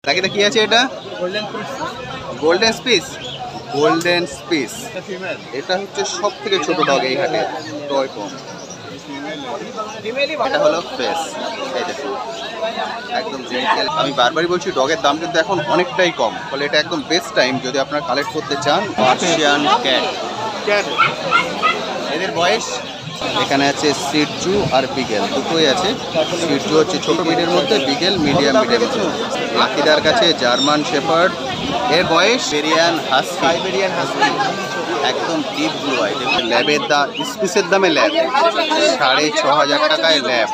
লাকিটা কি আছে এটা? Golden spitz. গোল্ডেন স্পিস এটা হচ্ছে সব থেকে ছোট ডগ এই হাটে, টয় পম। এটা হলো ফেস, এই দেখুন একদম জেন্টেল। আমি বারবারই বলছি ডগের দাম কিন্তু এখন অনেকটাই কম, ফলে এটা একদম বেস্ট টাইম যদি আপনারা কালেক্ট করতে চান। পার্সিয়ান ক্যাট, এদের বয়স এখানে আছে সিটজু আর বিগেল, দুটোই আছে। সিটজু হচ্ছে ছোট মিডের মধ্যে, বিগেল মিডিয়াম মিডের মধ্যে। লাকিদার কাছে জার্মান শেপার্ড, এর বয়স সাইবেরিয়ান হাস্কি, একদম ডিপ ব্লু আই। দেখুন ল্যাবের দাম, স্পিসের দামে ল্যাব 6,500 টাকায় ল্যাব।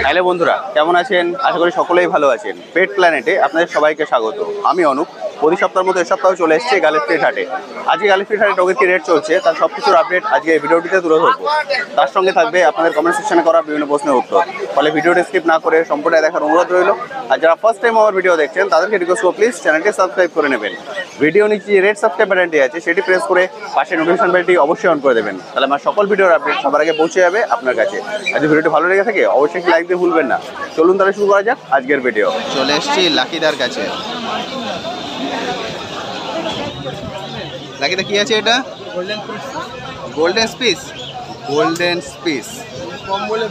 হ্যালো বন্ধুরা, কেমন আছেন? আশা করি সকলেই ভালো আছেন। পেট প্ল্যানেটে আপনাদের সবাইকে স্বাগত। আমি অনুপ। প্রতি সপ্তাহের মতো এ সপ্তাহে চলে এসেছি গালিফ্রিড হাটে। আজকে গালিফ্রিড হাটে ডগের কি রেট চলছে তার সব কিছুর আপডেট আজকে এই ভিডিওটিতে তুলে ধরবো। তার সঙ্গে থাকবে আপনাদের কমেন্ট সেকশনে করা বিভিন্ন প্রশ্নের উত্তর। ফলে ভিডিওটি স্কিপ না করে সম্পূর্ণ দেখার অনুরোধ রইল। আর যারা ফার্স্ট টাইম আমার ভিডিও দেখছেন তাদেরকে রিকোয়েস্ট করব প্লিজ চ্যানেলটি সাবস্ক্রাইব করে নেবেন। ভিডিও নিচে যে রেড সাবস্ক্রাইব বাটনটি আছে সেটি প্রেস করে পাশে নোটিফিকেশন বেলটি অবশ্যই অন করে দেবেন, তাহলে আমার সকল ভিডিওর আপডেট সবার আগে পৌঁছে যাবে আপনার কাছে। আর যদি ভিডিওটি ভালো লেগে থাকে অবশ্যই লাইক দিয়ে ভুলবেন না। চলুন তাহলে শুরু করা যাক আজকের ভিডিও। চলে এসেছি লাকিদার কাছে। লাকিদা কি আছে এটা? Golden spitz. গোল্ডেন স্পিস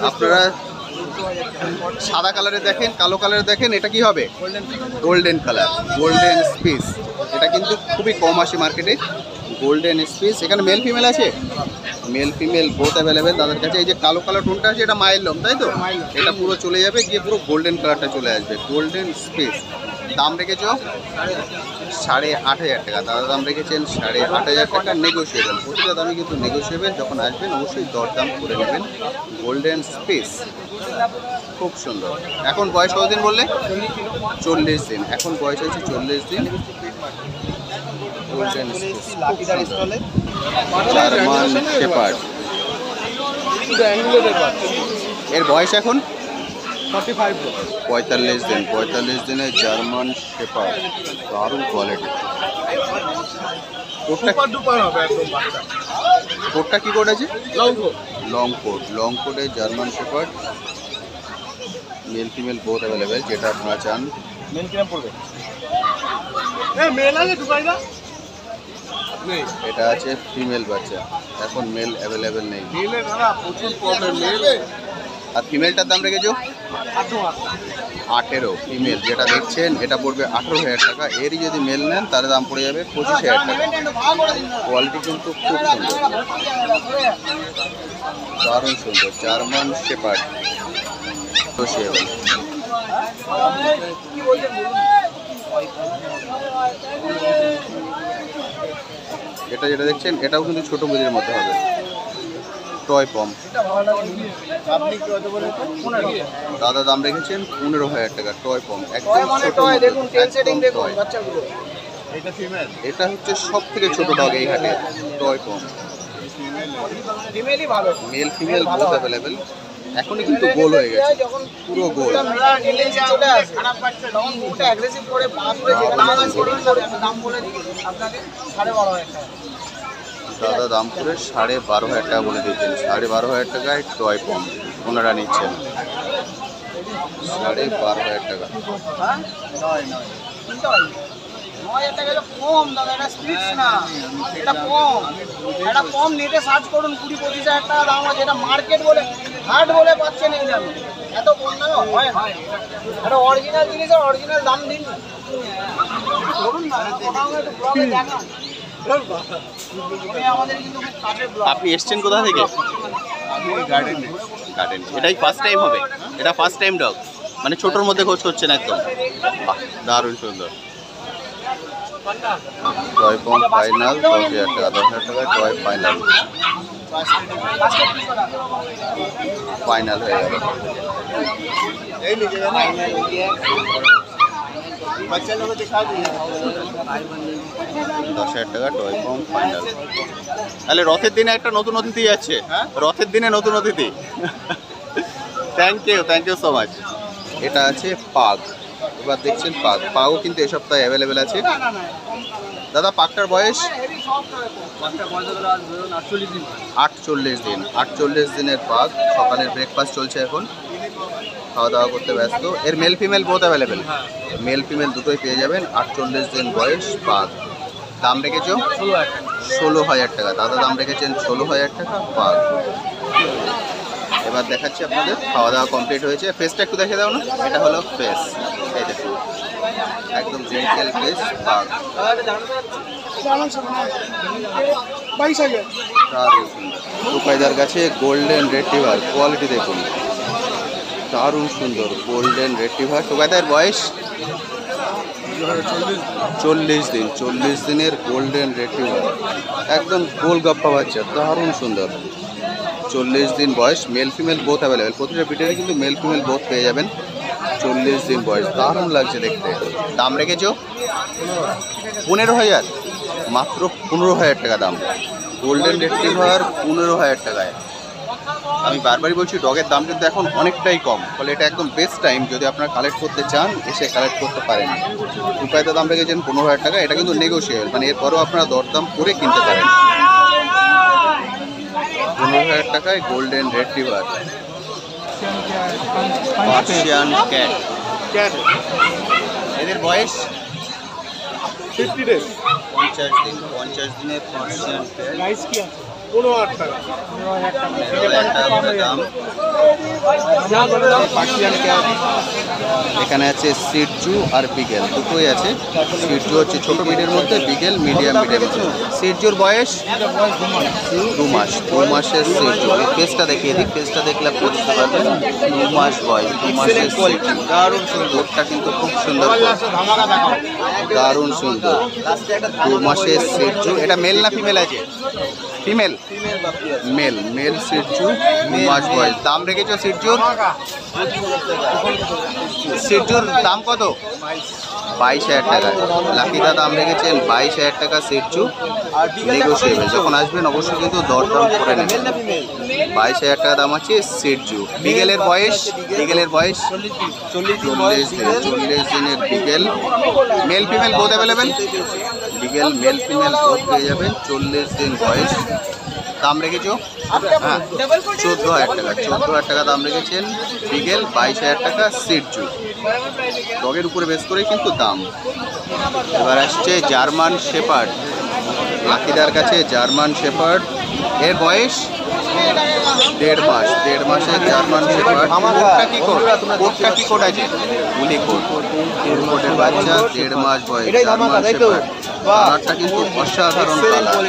আপনারা সাদা কালারে দেখেন, কালো কালারে দেখেন, এটা কি হবে? Golden colour, golden spitz. এটা কিন্তু খুবই কম আসে মার্কেটে। গোল্ডেন স্পিস, এখানে মেল ফিমেল আছে, মেল ফিমেল বোথ অ্যাভেলেবেল তাদের কাছে। এই যে কালো কালো টোনটা আছে এটা মাইল লম, তাই তো? এটা পুরো চলে যাবে গিয়ে পুরো গোল্ডেন কালারটা চলে আসবে। গোল্ডেন স্পিস দাম রেখেছ 8,500 টাকা। দাদা দাম রেখেছেন 8,500 টাকা, নেগোসিয়েবল। প্রতিটা দামই কিন্তু নেগোসিয়েবল। যখন আসবেন অবশ্যই দরদাম করে নেবেন। গোল্ডেন স্পিস খুব সুন্দর। এখন বয়স কতদিন বললে? 40 দিন। এখন বয়স হয়েছে 40 দিন। Golden spitz, German shepherd. এর বয়স এখন 45 দিন। 45 দিনের জার্মান শেপার্ড, দারুণ কোয়ালিটি। কোটটা কি কোট আছে? Long coat. লং কোটে German shepherd, male female both available. যেটা আপনারা চান। মেল কিরকম পড়বে? এটা আছে ফিমেল বাচ্চা, এখন মেল অ্যাভেলেবেল নেই। আর ফিমেলটার দাম রেখেছো 18। ফিমেল যেটা দেখছেন এটা পড়বে 18,000 টাকা। এরই যদি মেল নেন তার দাম পড়ে যাবে 25,000 টাকা। কোয়ালিটি কিন্তু খুব সুন্দর, দারুণ সুন্দর। German shepherd sociable. এটা যেটা দেখছেন এটাও কিন্তু ছোট মুদির মধ্যে হবে, টয় পম। দাদা দাম রেখেছেন 15,000 টাকা। টয় পম একদম ছোট। এটা হচ্ছে সব থেকে ছোট ডগ এই হাটে, toy pom. Male female both available. এখনই কিন্তু গোল হয়ে গেছে, পুরো গোল। দাদা দাম করে 12,500 টাকা বলে দিয়েছেন। 12,500 টাকায় টয় পম ওনারা নিচ্ছেন। 12,500 টাকা। কম দাদা, এটা স্পিডস না, এটা কম। এটা কম নেটে সার্চ করুন, 20-25,000 টাকা দাম আছে। এটা মার্কেট বলে হাট বলে পাচ্ছেন এই দামে। এত কম দামে হয়? এটা অরিজিনাল জিনিসের অরিজিনাল দাম দিন করুন না। একটু ব্লগে দেখান। আমাদের কিন্তু কাঠের ব্লগ। আপনি এসছেন কোথা থেকে? গার্ডেন। এটাই ফার্স্ট টাইম হবে? এটা ফার্স্ট টাইম ডগ, মানে ছোটোর মধ্যে খোঁজ করছেন একদম। দারুণ সুন্দর। টয় পম ফাইনাল 10,000 টাকা। 10,000 টাকায় টয় ফাইনাল হয়ে গেল। 10,000 টাকা টয় পম ফাইনাল। তাহলে রথের দিনে একটা নতুন অতিথি যাচ্ছে। রথের দিনে নতুন অতিথি। Thank you so much. এটা আছে পাগ। এবার দেখছেন পাগ। পাগও কিন্তু এই সপ্তাহে অ্যাভেলেবেল আছে। দাদা পাগটার বয়স 48 দিন। 48 দিনের পাগ। সকালের ব্রেকফাস্ট চলছে এখন। খাওয়া দাওয়া করতে ব্যস্ত। এর mail female both available, male female দুটোই পেয়ে যাবেন। 48 দিন বয়স, পাক। দাম রেখেছো 16,000 টাকা। দাদা দাম রেখেছেন 16,000 টাকা, পাক। এবার দেখাচ্ছি আপনাদের, খাওয়া দাওয়া কমপ্লিট হয়েছে। ফেসটা একটু দেখে দাও না, এটা হলো ফেস, এই দেখুন একদম জেন্টেল ফেস, পাক। সুপাইদার কাছে গোল্ডেন রেট্রিভার, কোয়ালিটি দেখুন দারুণ সুন্দর, গোল্ডেন রেট্রিভার। সুপাইদার বয়স 40 দিন, 40 দিনের গোল্ডেন রেট্রিভার, একদম গোলগাপ্পা বাচ্চা, দারুণ সুন্দর। 40 দিন বয়স, মেল ফিমেল বোথ অ্যাভেলেবেল। প্রতিটা বিটেরই কিন্তু মেল ফিমেল বোথ পেয়ে যাবেন। 40 দিন বয়স, দারুণ লাগছে দেখতে। দাম রেখেছো 15,000, মাত্র 15,000 টাকা দাম। গোল্ডেন রেট্রিভার 15,000 টাকায়। আমি বারবারই বলছি ডগের দাম কিন্তু এখন অনেকটাই কম, ফলে এটা একদম বেস্ট টাইম যদি আপনারা কালেক্ট করতে চান, এসে কালেক্ট করতে পারেন। সুপাইদার দাম রেখেছেন 15,000 টাকা, এটা কিন্তু নেগোশিয়েবল, মানে এরপরেও আপনারা দরদাম করে কিনতে পারেন। 15,000 টাকায় গোল্ডেন রেট্রিভার। পার্সিয়ান ক্যাট, এদের বয়স 50 ডেজ, 50 দিন, 50 দিনের পার্সিয়ান ক্যাট, প্রাইস কি আছে? 15,000 টাকা। 15,000 টাকা করে দাম। Persian cat. এখানে আছে সিটজু আর বিগেল, দুটোই আছে। সিটজু হচ্ছে ছোট মিডের মধ্যে, বিগেল মিডিয়াম মিডের মধ্যে। সিটজুর বয়স 2 মাস, 2 মাসের সিটজু। এই ফেসটা দেখিয়ে দিই, ফেসটা দেখলে আপনি বুঝতে পারবেন 2 মাস বয়স, 2 মাসের কোয়ালিটি, দারুণ সুন্দর। ওটা কিন্তু খুব সুন্দর, দারুণ সুন্দর। 2 মাসের সিটজু। এটা মেল না ফিমেল আছে? ফিমেল, মেল সিটজু, 2 মাস বয়স। দাম রেখেছো সিটজুর? সিটজুর দাম কত? 22,000 টাকা। লাকিদা দাম রেখেছেন 22,000 টাকা সিটজু, নেগোশিয়েবল। যখন আসবেন অবশ্যই কিন্তু দরদাম করে নেবেন। 22,000 টাকা দাম আছে সিটজু। বিগেলের বয়স? 40 দিনের beagle, male female both available. Beagle male female both পেয়ে যাবেন, 40 দিন বয়স। দাম রেখেছো? হ্যাঁ, 14,000 টাকা। 14,000 টাকা দাম রেখেছেন বিগেল, 22,000 টাকা সিটজু। ডগের উপরে বেস করেই কিন্তু দাম। এবার আসছে জার্মান শেপার্ড। লাকিদার কাছে জার্মান শেপার্ড, এর বয়স 1.5 মাস। 1.5 মাসের জার্মান শেপার্ড। কোটটা কি কোট আছে? উলি কোট, কোটের বাচ্চা, 1.5 মাস বয়স, জার্মান শেপার্ড। কালারটা কিন্তু অসাধারণ কালার,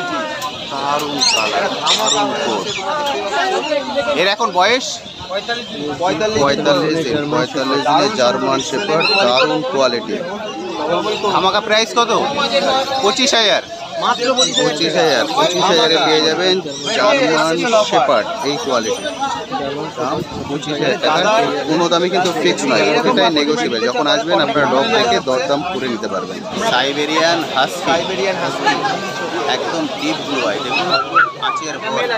দারুণ কালার, দারুণ কোট। এর এখন বয়স 45 দিনের জার্মান শেপার্ড, দারুণ কোয়ালিটি। আমাকে প্রাইস কত? 25,000, 25,000 পেয়ে যাবেন জার্মান শেপার্ড, এই কোয়ালিটি। দাম 25,000 টাকা। কোনো দামই কিন্তু ফিক্স নয়, প্রতিটাই নেগোশিয়েবল। যখন আসবেন আপনারা ডগ থেকে দরদাম করে নিতে পারবেন। সাইবেরিয়ান হাস্কি, একদম ডিপ ব্লু আই, দেখুন কাঁচের বল।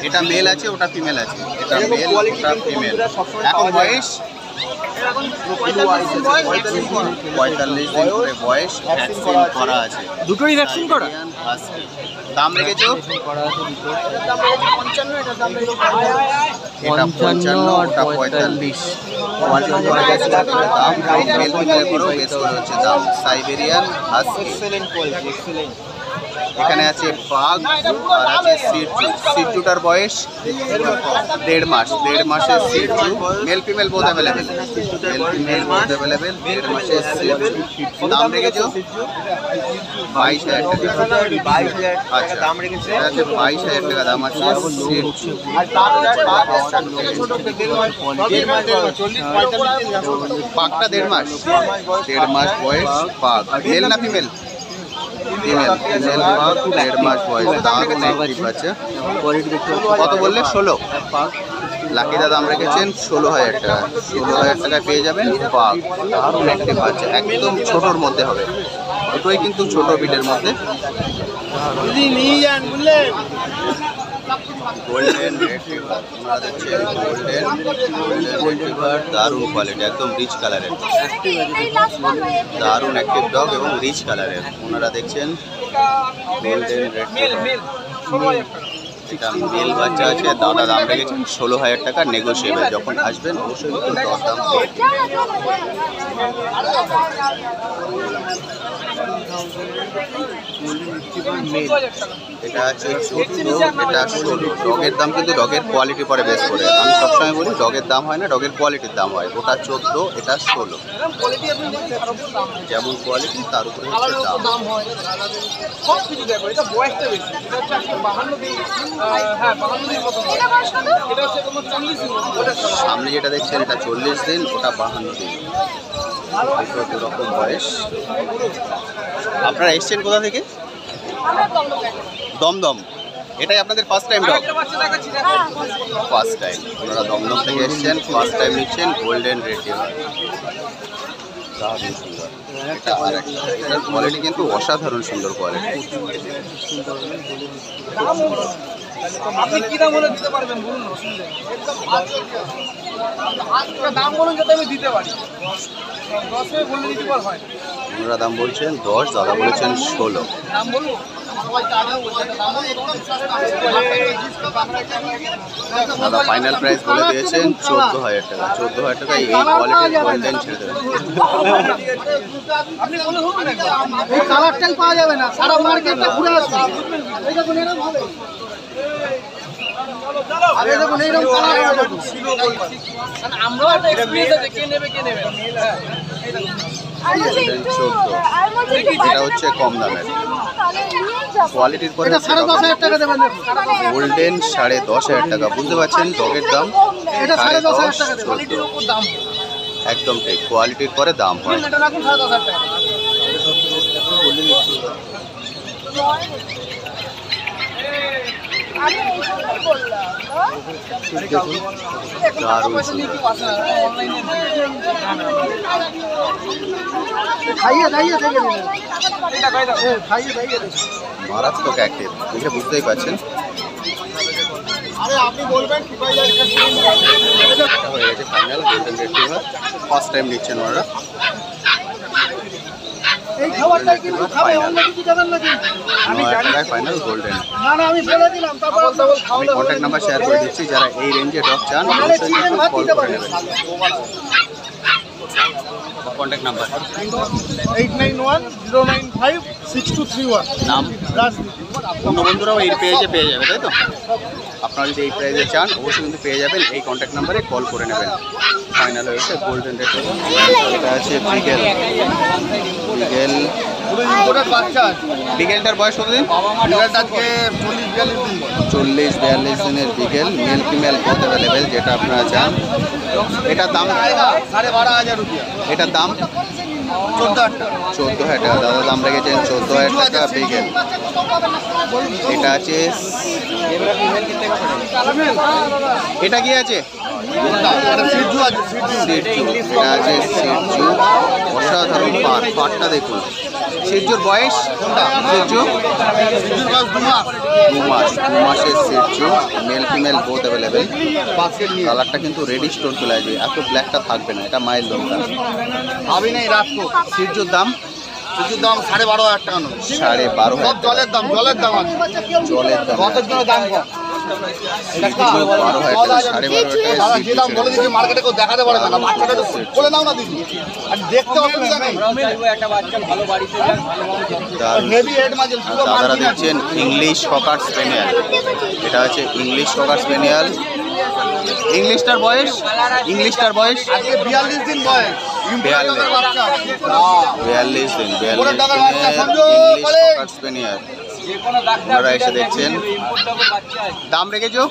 এটা মেল আছে, ওটা ফিমেল আছে। এটা মেল, ওটা ফিমেল। এখন বয়স 45 দিন করে বয়স, ভ্যাকসিন করা আছে, দুটোই ভ্যাকসিন করা। দাম রেখেছো? এটা 55, ওটা 45। দাম মেল ফিমেলের উপরেও বেস করে হচ্ছে দাম। Siberian husky. এখানে আছে বাঘ আর আছে সিটজু। সিটজুটার বয়স 1.5 মাস। 1.5 মাসের Shih Tzu, mail female both available. 1.5 মাসের সিটজু। দাম রেখেছো 22,000 টাকা। আচ্ছা, দাম রেখেছে 22,000 টাকা দাম আছে সিটজু। পাকটা 1.5 মাস, 1.5 মাস বয়স পাক। মেল না ফিমেল? ফিমেল পাক, 1.5 মাস বয়স, দারুণ অ্যাক্টিভ আছে। কত বললে? 16। লাকিদা দাম রেখেছেন 16,000 টাকা। 16,000 টাকায় পেয়ে যাবেন পাক, দারুণ অ্যাক্টিভ আছে, একদম ছোটোর মধ্যে হবে। দুটোই কিন্তু ছোট বিটের মধ্যে। গোল্ডেন রেট্রিভার, আপনারা দেখছেন গোল্ডেন রেট্রিভার, দারুণ কোয়ালিটি, একদম রিচ কালারের, দারুণ অ্যাক্টিভ ডগ এবং রিচ কালারের। ওনারা দেখছেন গোল্ডেন রেট্রিভার। এটা মেল বাচ্চা আছে, দাদা দাম রেখেছেন 16,000 টাকা, নেগোশিয়েবল। যখন আসবেন অবশ্যই কিন্তু দরদাম করবেন। এটা আছে 14, এটা 16। ডগের দাম কিন্তু ডগের কোয়ালিটি পরে বেশ করে। আমি সবসময় বলি ডগের দাম হয় না, ডগের কোয়ালিটির দাম হয়। ওটা 14, এটা 16। যেমন কোয়ালিটি তার উপরে হচ্ছে দাম। সামনে যেটা দেখছেন এটা 40 দিন, ওটা 52 দিন। দু রকম বয়স। আপনারা এসছেন কোথা থেকে? দমদম। এটাই আপনাদের first time dog? First time. ওনারা দমদম থেকে এসছেন, ফার্স্ট টাইম নিচ্ছেন গোল্ডেন রেট্রিভার। দারুণ সুন্দর। এটার কোয়ালিটি কিন্তু অসাধারণ সুন্দর কোয়ালিটি। আপনি কি দাম হলে দিতে পারবেন বলুন? দাম বলুন যাতে আমি দিতে পারি। 10 বলে দিতে পার হয়। ওনারা দাম বলছেন 10, দাদা বলেছেন 16। দাম বলুন। দাদা ফাইনাল প্রাইস বলে দিয়েছেন 14,000 টাকা। 14,000 টাকা এই কোয়ালিটির গোল্ডেন ছেড়ে দেবেন। আপনি বলুন এই কালারটাই পাওয়া যাবে না, সারা মার্কেটটা ঘুরে আসবে। এই দেখুন এরকম ভালো। আরে দেখুন এইরকম কালার আছে। আমরাও একটা এক্সপেরিয়েন্স আছে, কে নেবে কে নেবে। এটা হচ্ছে কম দামের কোয়ালিটির পরে। এটা 10,500 টাকা দেবেন। গোল্ডেন 10,500 টাকা। বুঝতে পারছেন ডগের দাম? এটা 10,500 টাকা দেবেন। কোয়ালিটির উপর দাম। একদম ঠিক, কোয়ালিটির পরে দাম হয়। এটা রাখুন 10,500 টাকা। দারুণ সুন্দর। মারাত্মক অ্যাক্টিভ, দেখে বুঝতেই পারছেন। আপনি বলবেন হয়ে গেছে final golden retriever. First time নিচ্ছেন ওনারা। এই খাবারটাই কিন্তু খাবে, অন্য কিছু দেবেন না কিন্তু। আমি জানি ফাইনাল গোল্ডেন। না না আমি বলে দিলাম, তারপর আমি কন্ট্যাক্ট নাম্বার শেয়ার করে দিচ্ছি, যারা এই রেঞ্জে ডগ চান অবশ্যই কল করে নেবেন। Contact number 8910956231। নাম? অন্য বন্ধুরাও এই পেজে পেয়ে যাবে, তাই তো? আপনারা যদি এই প্রাইজে চান অবশ্যই কিন্তু পেয়ে যাবেন। এই কন্ট্যাক্ট নাম্বারে কল করে নেবেন। ফাইনাল হয়েছে গোল্ডেন রেট্রিভার। এটা আছে বিগেল। বিগেল বিগেলটার বয়স কতদিন? 40-42 দিনের beagle, male female both available, যেটা আপনারা চান। এটার দাম 12,500 রুপিয়া। এটার দাম 14,000 টাকা। দাদা দাম রেখেছেন 14,000 টাকা বিগেল। এটা আছে, এটা কি আছে? সিটজু। এটা আছে সিটজু। অসাধারণ পাট, পাটটা দেখুন। সিটজুর বয়স? সিটজু 2 মাসের Shih Tzu, mail female both available. কালারটা কিন্তু রেডি স্টোন চলে আসবে, এত ব্ল্যাকটা থাকবে না। এটা মায়ের লোনটা আমি নেই রাখবো। সিটজুর দাম? সিটজুর দাম 12,500 টাকা। 12,500 জলের দাম, জলের দাম আছে। জলের দাম কত জন্য দাম কম? 12,500 টাকা, 12,500 দাদা যে দাম বলে টাকা। দিচ্ছি মার্কেটে কেউ দেখাতে পারবে না। বাচ্চাটা একটু বলে নাও না দিদি, আর দেখতে অসুবিধা নেই। হেভি হেড মাঝে পুরো দাদারা মার্জিন আছে। দিচ্ছেন ইংলিশ ককার স্পেনিয়াল। এটা হচ্ছে ইংলিশ ককার স্পেনিয়াল। ইংলিশটার বয়স? ইংলিশটার বয়স আজকে 42 দিন বয়স। 42 বাচ্চা। 42 দিন। 42 উপরের টাকার বাচ্চা, দিনের সঞ্জু, ইংলিশ বলে। ককার স্পেনিয়াল। আপনারা এসে দেখছেন। দাম রেখেছো?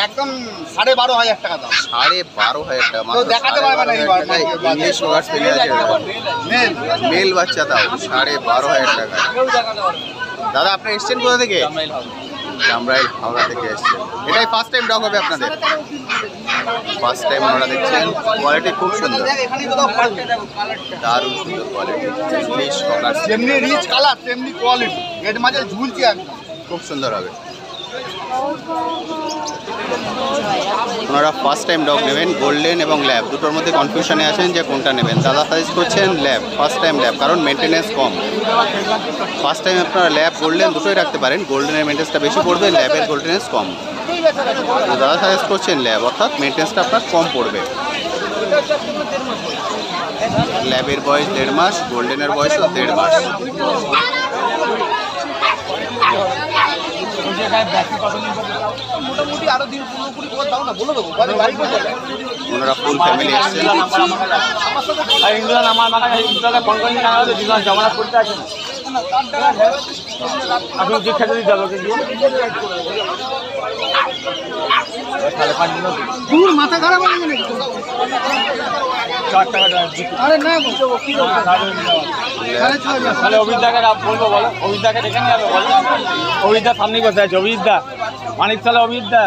একদম 12,500 টাকা দাম। 12,500 টাকা। তো দেখাতে পারবে না এই বাচ্চা। English cocker spaniel male. Male বাচ্চা দাও 12,500 টাকা। দাদা আপনি এসছেন কোথা থেকে? কামরাইল, হাওড়া থেকে এসছেন। এটাই ফার্স্ট টাইম ডগ হবে আপনাদের? ফার্স্ট টাইম ওনারা দেখছেন। কোয়ালিটি খুব সুন্দর, এখানে কোথাও পারবে না। দারুণ সুন্দর কোয়ালিটি। ইংলিশ ককার যেমনি রিচ কালার তেমনি কোয়ালিটি। হেড মাঝে ঝুলছে একদম। খুব সুন্দর হবে। ওনারা ফার্স্ট টাইম ডগ নেবেন, গোল্ডেন এবং ল্যাব দুটোর মধ্যে কনফিউশনে আছেন যে কোনটা নেবেন। দাদা সাজেস্ট করছেন ল্যাব, ফার্স্ট টাইম ল্যাব, কারণ মেনটেনেন্স কম। ফার্স্ট টাইম আপনারা ল্যাব গোল্ডেন দুটোই রাখতে পারেন, গোল্ডেনের মেনটেন্সটা বেশি পড়বে, ল্যাবের মেনটেন্স কম। দাদা সাজেস্ট করছেন ল্যাব, অর্থাৎ মেনটেন্সটা আপনার কম পড়বে। ল্যাবের বয়স 1.5 মাস, গোল্ডেনের বয়সও 1.5 মাস। মোটামুটি আরো দিন পুরোপুরি করে দাও না, বলে দেবো বাড়ি করে যাবে। ওনারা ফুল ফ্যামিলি এসেছেন। আমার মাথায় ফোন করে না হলে দুজন জমানা করতে আছে না, আপনি ঠিক খেতে দিতে হবে দূর মাথা খারাপ হয়ে গেলে 4 টাকা আরে না কি তাহলে অভিজ্ঞতাকে বলবো, বলো অভিজ্ঞতাকে দেখে নিয়ে যাবে, বলো অভিজ্ঞতা সামনে বসে আছে, অভিজ্ঞতা মানিক তাহলে অভিজ্ঞতা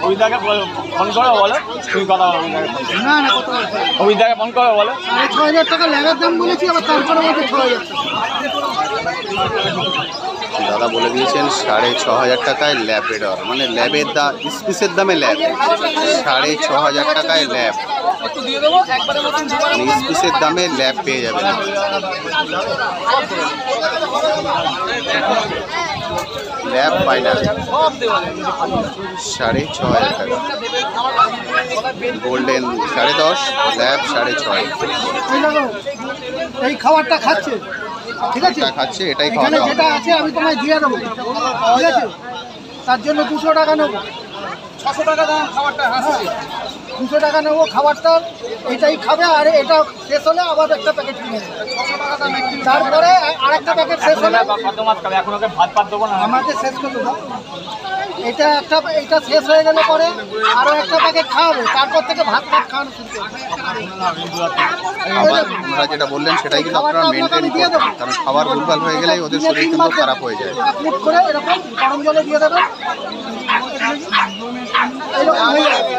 অভিজ্ঞতাকে ফোন করো, বলো তুমি কথা বলো না না কত অভিজ্ঞতাকে ফোন করো, বলো 6,000 টাকা লেগার দাম বলেছি, আবার তারপরে বলছে 6,000 দাদা বলে দিয়েছেন 6,500 টাকায় ল্যাব্রাডর, মানে ল্যাবের দাম স্পিসের দামে ল্যাব, 6,500 টাকায় ল্যাব, একটু দিয়ে দেবো একবারে মতন মানে স্পিসের দামে ল্যাব পেয়ে যাবেন। ল্যাব ফাইনাল সব দেওয়া 6,500 টাকা, গোল্ডেন 10.5, ল্যাব 6.5। এই দেখো এই খাবারটা খাচ্ছে, ঠিক আছে এটা খাচ্ছে, এটাই খাওয়া এখানে দাওয়া। যেটা আছে আমি তোমায় দিয়ে দেবো, ঠিক আছে তার জন্য 200 টাকা নেবো, 600 টাকা দাম খাবারটা, হ্যাঁ 200 টাকা নেবো খাবারটা, এটাই খাবে আর এটা শেষ হলে আবার একটা প্যাকেট কিনে নেবে, 600 টাকা দাম, তারপরে আরেকটা প্যাকেট শেষ হলে কত মাছ খাবে, এখন ওকে ভাত দেবো না, আমাকে শেষ করতে দাও। এটা শেষ হয়ে গেলে পরে আরো একটা প্যাকেট খাওয়াবে, তারপর থেকে ভাত খাওয়ানো শুরু করবে। আবার ওনারা যেটা বললেন সেটাই কিন্তু আপনারা মেনটেন করবেন, কারণ খাবার ভুলভাল হয়ে গেলেই ওদের শরীর কিন্তু খারাপ হয়ে যায়। 1 মিনিট করে এরকম গরম জলে দিয়ে দেবেন, এরকম হয়ে যাবে,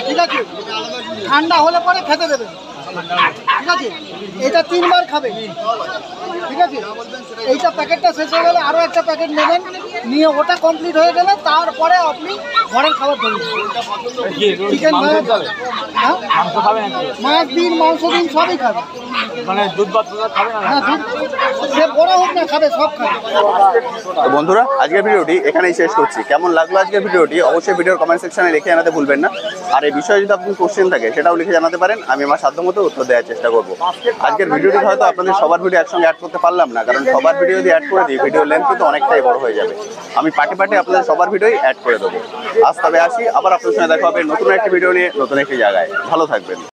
ঠিক আছে ঠান্ডা হলে পরে খেতে দেবেন, ঠিক আছে এটা 3 বার খাবে, ঠিক আছে এইটা প্যাকেটটা শেষ হয়ে গেলে আরো একটা প্যাকেট নেবেন, নিয়ে ওটা কমপ্লিট হয়ে গেলে তারপরে আপনি ঘরের খাবার ধরবেন, চিকেন হ্যাঁ মাংস খাবে নাকি, মাছ দিন মাংস দিন সবই খাবে, মানে দুধ ভাত খাবে না, হ্যাঁ দুধ সে বড় হোক না খাবে, সব খাবে। তো বন্ধুরা আজকের ভিডিওটি এখানেই শেষ করছি। কেমন লাগলো আজকের ভিডিওটি অবশ্যই ভিডিওর কমেন্ট সেকশনে লিখে জানাতে ভুলবেন না। আর এই বিষয়ে যদি আপনার কোশ্চেন থাকে সেটাও লিখে জানাতে পারেন, আমি আমার সাধ্যমতো উত্তর দেওয়ার চেষ্টা করব। আজকের ভিডিওটি হয়তো আপনাদের সবার ভিডিও একসঙ্গে অ্যাড করতে পারলাম না, কারণ সবার ভিডিও যদি অ্যাড করে দিই ভিডিও লেন্থ কিন্তু অনেকটাই বড় হয়ে যাবে। আমি পার্টে পার্টে আপনাদের সবার ভিডিওই অ্যাড করে দেবো। আজ তবে আসি, আবার আপনাদের সঙ্গে দেখা হবে নতুন একটি ভিডিও নিয়ে, নতুন একটি জায়গায়। ভালো থাকবেন।